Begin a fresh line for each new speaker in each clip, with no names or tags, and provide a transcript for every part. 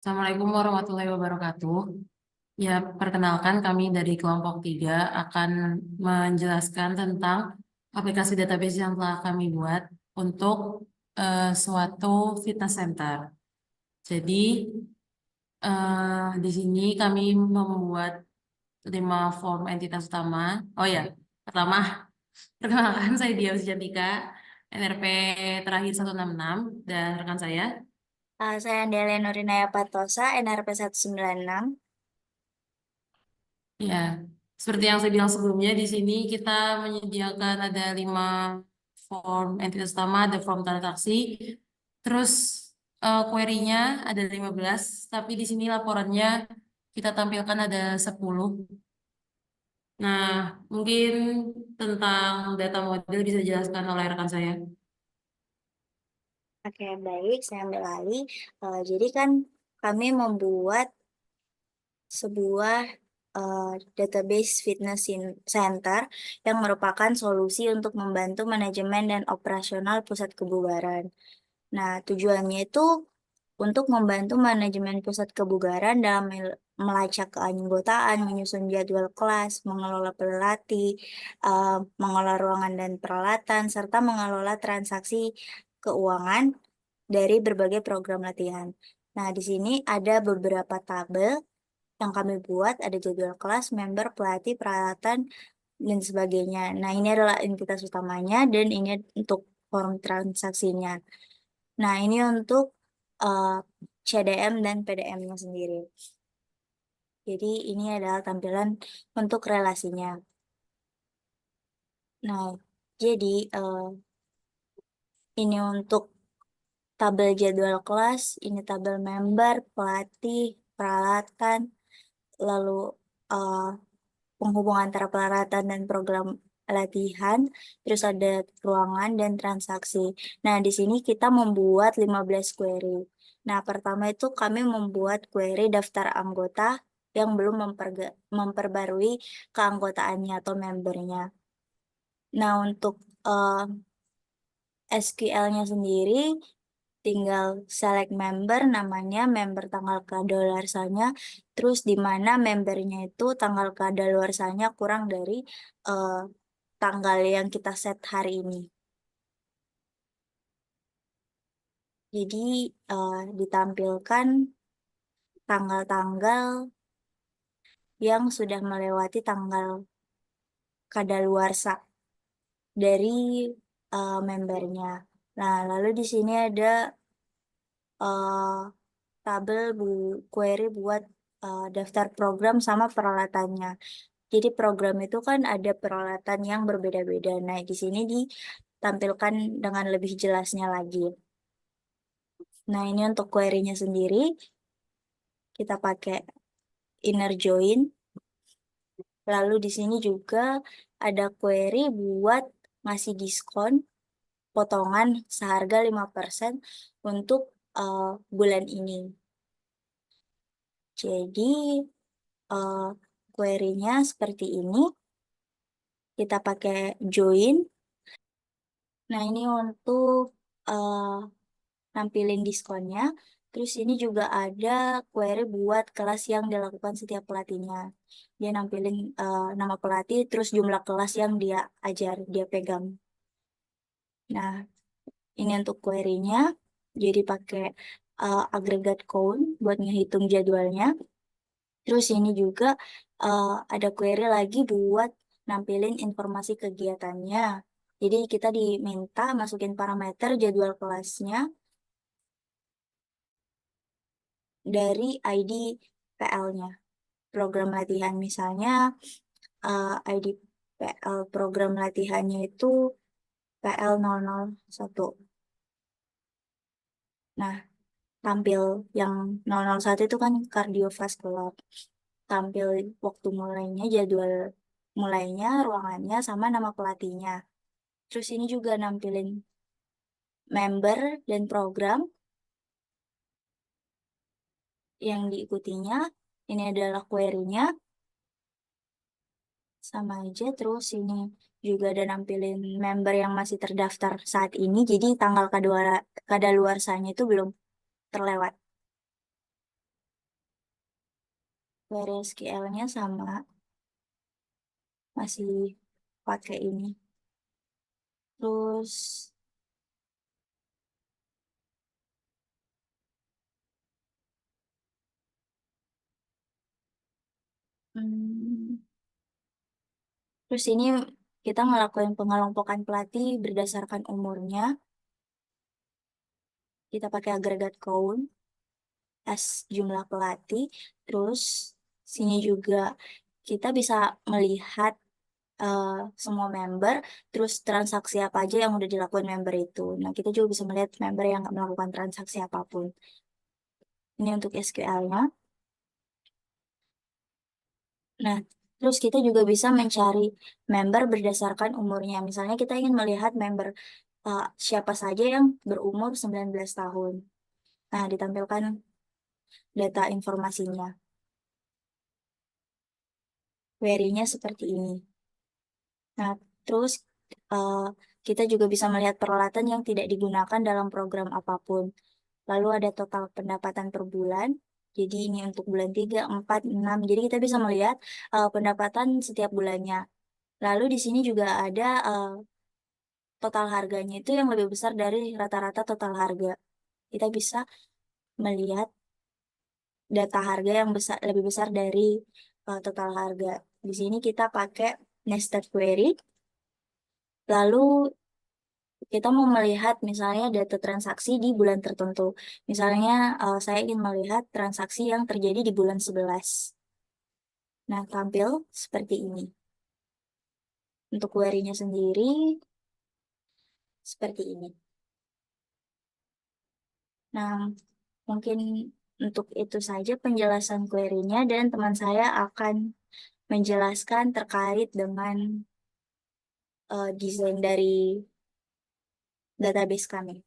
Assalamualaikum warahmatullahi wabarakatuh. Ya, perkenalkan kami dari kelompok 3 akan menjelaskan tentang aplikasi database yang telah kami buat untuk suatu fitness center. Jadi, di sini kami membuat 5 form entitas utama. Oh ya, pertama, perkenalkan saya Dia Jantika, NRP terakhir 166 dan rekan saya.
Saya Andelia Nurinaya Patosa, NRP 196.
Ya, seperti yang saya bilang sebelumnya, di sini kita menyediakan ada 5 form entitas utama, ada form transaksi, terus query-nya ada 15, tapi di sini laporannya kita tampilkan ada 10. Nah, mungkin tentang data model bisa dijelaskan oleh rekan saya.
Oke, baik, saya ambil alih. Jadi kan kami membuat sebuah eh, database center yang merupakan solusi untuk membantu manajemen dan operasional pusat kebugaran. Nah, tujuannya itu untuk membantu manajemen pusat kebugaran dalam melacak keanggotaan, menyusun jadwal kelas, mengelola pelatih, eh, mengelola ruangan dan peralatan, serta mengelola transaksi keuangan dari berbagai program latihan. Nah, di sini ada beberapa tabel yang kami buat, ada jadwal kelas, member, pelatih, peralatan, dan sebagainya. Nah, ini adalah entitas utamanya dan ini untuk form transaksinya. Nah, ini untuk eh, CDM dan PDM-nya sendiri. Jadi, ini adalah tampilan untuk relasinya. Nah, jadi ini untuk tabel jadwal kelas, ini tabel member, pelatih, peralatan, lalu eh, penghubungan antara peralatan dan program latihan, terus ada ruangan dan transaksi. Nah, di sini kita membuat 15 query. Nah, pertama itu kami membuat query daftar anggota yang belum memperbarui keanggotaannya atau membernya. Nah, untuk SQL-nya sendiri tinggal select member, namanya, member tanggal kadaluarsanya, terus di mana membernya itu tanggal kadaluarsanya kurang dari eh, tanggal yang kita set hari ini. Jadi ditampilkan tanggal-tanggal yang sudah melewati tanggal kadaluarsa dari membernya. Nah, lalu di sini ada eh, tabel query buat daftar program sama peralatannya. Jadi program itu kan ada peralatan yang berbeda-beda. Nah, di sini ditampilkan dengan lebih jelasnya lagi. Nah, ini untuk query-nya sendiri, kita pakai inner join. Lalu di sini juga ada query buat ngasih diskon potongan seharga 5% untuk eh, bulan ini. Jadi, eh, query-nya seperti ini. Kita pakai join. Nah, ini untuk eh, nampilin diskonnya. Terus ini juga ada query buat kelas yang dilakukan setiap pelatihnya. Dia nampilin nama pelatih, terus jumlah kelas yang dia ajar, dia pegang. Nah, ini untuk query-nya. Jadi pakai aggregate count buat ngehitung jadwalnya. Terus ini juga ada query lagi buat nampilin informasi kegiatannya. Jadi kita diminta masukin parameter jadwal kelasnya dari ID PL-nya. Program latihan misalnya ID PL program latihannya itu PL001. Nah, tampil yang 001 itu kan kardiovaskular. Tampil waktu mulainya, jadwal mulainya, ruangannya, sama nama pelatihnya. Terus ini juga nampilin member dan program yang diikutinya. Ini adalah query-nya, sama aja. Terus ini juga ada nampilin member yang masih terdaftar saat ini. Jadi tanggal kadaluarsanya itu belum terlewat. query SQL-nya sama, masih pakai ini. Terus hmm, terus ini kita ngelakuin pengelompokan pelatih berdasarkan umurnya. Kita pakai agregat count as jumlah pelatih. Terus sini juga kita bisa melihat eh, semua member, terus transaksi apa aja yang udah dilakukan member itu. Nah, kita juga bisa melihat member yang nggak melakukan transaksi apapun. Ini untuk SQL-nya. Nah, terus kita juga bisa mencari member berdasarkan umurnya. Misalnya kita ingin melihat member siapa saja yang berumur 19 tahun. Nah, ditampilkan data informasinya. Query-nya seperti ini. Nah, terus eh, kita juga bisa melihat peralatan yang tidak digunakan dalam program apapun. Lalu ada total pendapatan per bulan. Jadi ini untuk bulan 3, 4, 6. Jadi kita bisa melihat pendapatan setiap bulannya. Lalu di sini juga ada total harganya itu yang lebih besar dari rata-rata total harga. Kita bisa melihat data harga yang besar lebih besar dari total harga. Di sini kita pakai nested query. Lalu kita mau melihat misalnya data transaksi di bulan tertentu. Misalnya saya ingin melihat transaksi yang terjadi di bulan 11. Nah, tampil seperti ini. Untuk query-nya sendiri seperti ini. Nah, mungkin untuk itu saja penjelasan query-nya dan teman saya akan menjelaskan terkait dengan desain dari database kami.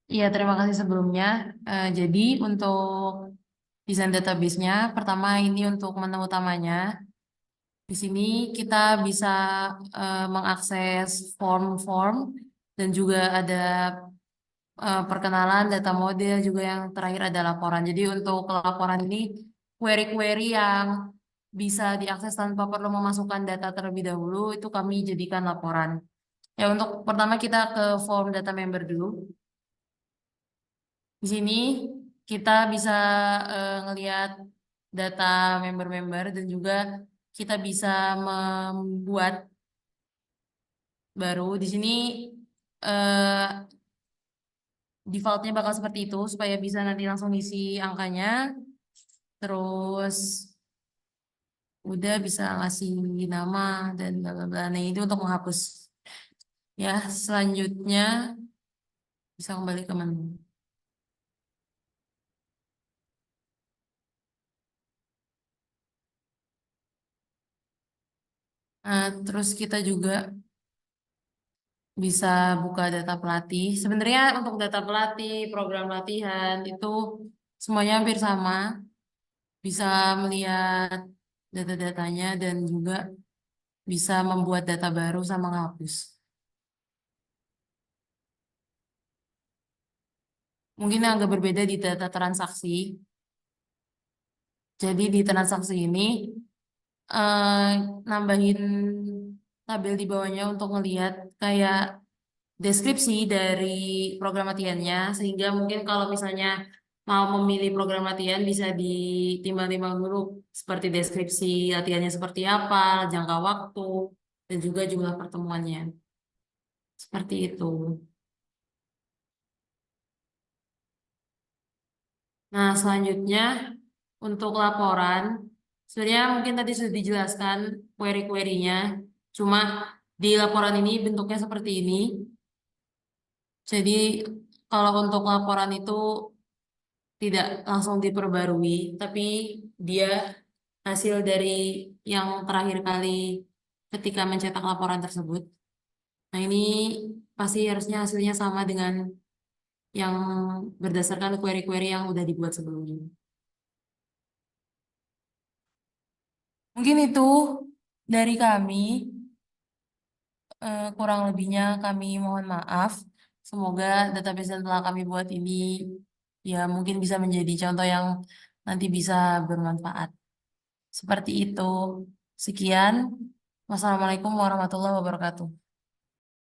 Iya, terima kasih sebelumnya. Jadi untuk desain database-nya, pertama ini untuk menu utamanya. Di sini kita bisa mengakses form-form dan juga ada perkenalan data model juga yang terakhir ada laporan. Jadi untuk laporan ini query-query yang bisa diakses tanpa perlu memasukkan data terlebih dahulu itu kami jadikan laporan. Ya untuk pertama kita ke form data member dulu. Di sini kita bisa ngelihat data member-member dan juga kita bisa membuat baru. Di sini eh, defaultnya bakal seperti itu supaya bisa nanti langsung isi angkanya. Terus udah bisa ngasih nama dan bla bla bla. Nah, itu untuk menghapus. Ya, selanjutnya bisa kembali ke menu. Nah, terus kita juga bisa buka data pelatih. Sebenarnya untuk data pelatih, program latihan itu semuanya hampir sama. Bisa melihat data-datanya dan juga bisa membuat data baru sama menghapus. Mungkin yang agak berbeda di data transaksi. Jadi di transaksi ini eh, nambahin tabel di bawahnya untuk ngelihat kayak deskripsi dari program latihannya sehingga mungkin kalau misalnya mau memilih program latihan bisa ditimbang-timbang dulu seperti deskripsi latihannya seperti apa, jangka waktu, dan juga jumlah pertemuannya. Seperti itu. Nah, selanjutnya untuk laporan, sebenarnya mungkin tadi sudah dijelaskan query-querynya, cuma di laporan ini bentuknya seperti ini. Jadi kalau untuk laporan itu tidak langsung diperbarui, tapi dia hasil dari yang terakhir kali ketika mencetak laporan tersebut. Nah, ini pasti harusnya hasilnya sama dengan yang berdasarkan query-query yang udah dibuat sebelumnya. Mungkin itu dari kami. Kurang lebihnya kami mohon maaf. Semoga database yang telah kami buat ini ya mungkin bisa menjadi contoh yang nanti bisa bermanfaat. Seperti itu. Sekian. Wassalamualaikum warahmatullahi wabarakatuh.